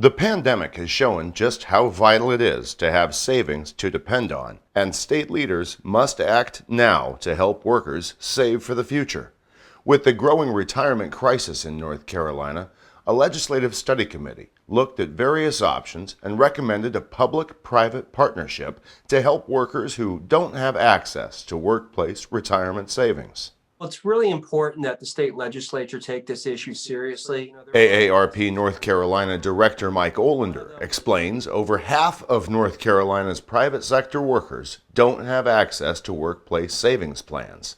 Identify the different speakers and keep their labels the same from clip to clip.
Speaker 1: The pandemic has shown just how vital it is to have savings to depend on, and state leaders must act now to help workers save for the future. With the growing retirement crisis in North Carolina, a legislative study committee looked at various options and recommended a public-private partnership to help workers who don't have access to workplace retirement savings.
Speaker 2: Well, it's really important that the state legislature take this issue seriously.
Speaker 1: AARP North Carolina Director Mike Olander explains over half of North Carolina's private sector workers don't have access to workplace savings plans.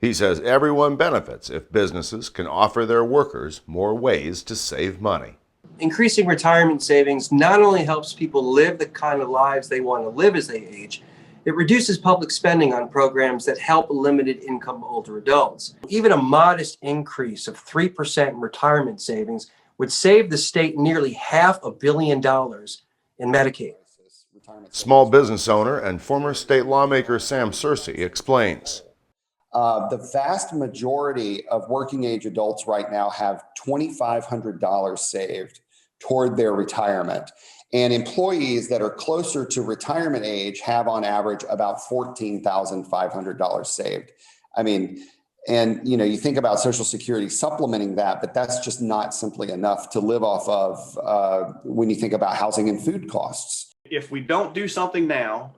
Speaker 1: He says everyone benefits if businesses can offer their workers more ways to save money.
Speaker 2: Increasing retirement savings not only helps people live the kind of lives they want to live as they age, it reduces public spending on programs that help limited income older adults. Even a modest increase of 3% in retirement savings would save the state nearly $500 million in Medicaid.
Speaker 1: Small business owner and former state lawmaker Sam Searcy explains.
Speaker 3: The vast majority of working age adults right now have $2,500 saved toward their retirement. And employees that are closer to retirement age have on average about $14,500 saved. I mean, and you think about Social Security supplementing that, but that's just not simply enough to live off of when you think about housing and food costs.
Speaker 4: If we don't do something now,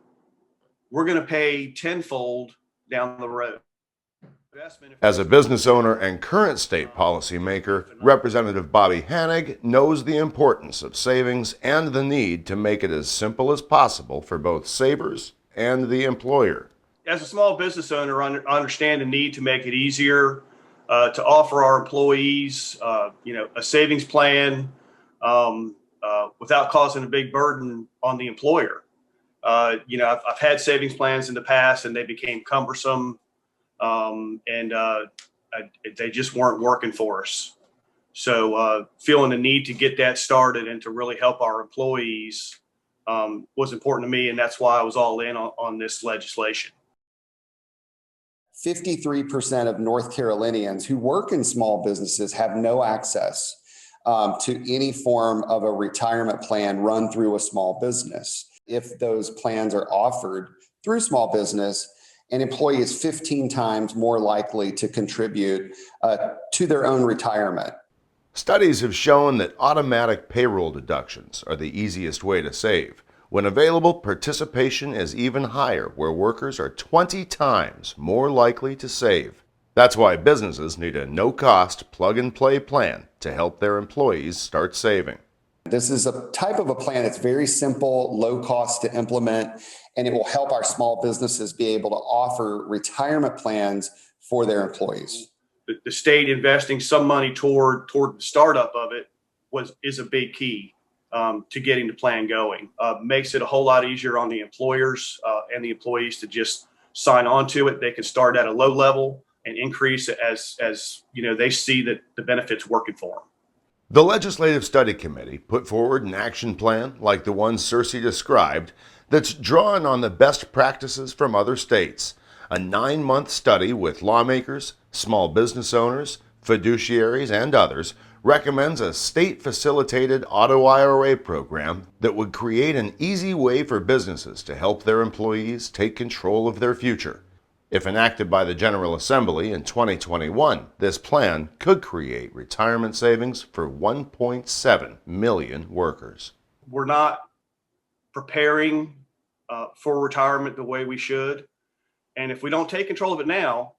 Speaker 4: we're going to pay tenfold down the road.
Speaker 1: As a business owner and current state policymaker, Representative Bobby Hanig knows the importance of savings and the need to make it as simple as possible for both savers and the employer.
Speaker 4: As a small business owner, I understand the need to make it easier to offer our employees, a savings plan without causing a big burden on the employer. I've had savings plans in the past and they became cumbersome. They just weren't working for us. So feeling the need to get that started and to really help our employees was important to me, and that's why I was all in on this legislation.
Speaker 3: 53% of North Carolinians who work in small businesses have no access to any form of a retirement plan run through a small business. If those plans are offered through small business, an employee is 15 times more likely to contribute to their own retirement.
Speaker 1: Studies have shown that automatic payroll deductions are the easiest way to save. When available, participation is even higher, where workers are 20 times more likely to save. That's why businesses need a no-cost, plug-and-play plan to help their employees start saving.
Speaker 3: This is a type of a plan that's very simple, low cost to implement, and it will help our small businesses be able to offer retirement plans for their employees.
Speaker 4: The state investing some money toward the startup of it is a big key to getting the plan going. Makes it a whole lot easier on the employers and the employees to just sign on to it. They can start at a low level and increase it as they see that the benefits working for them.
Speaker 1: The Legislative Study Committee put forward an action plan like the one Searcy described that's drawn on the best practices from other states. A 9-month study with lawmakers, small business owners, fiduciaries, and others recommends a state-facilitated auto IRA program that would create an easy way for businesses to help their employees take control of their future. If enacted by the General Assembly in 2021, this plan could create retirement savings for 1.7 million workers.
Speaker 4: We're not preparing for retirement the way we should. And if we don't take control of it now,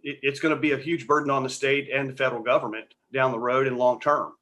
Speaker 4: it's going to be a huge burden on the state and the federal government down the road and long term.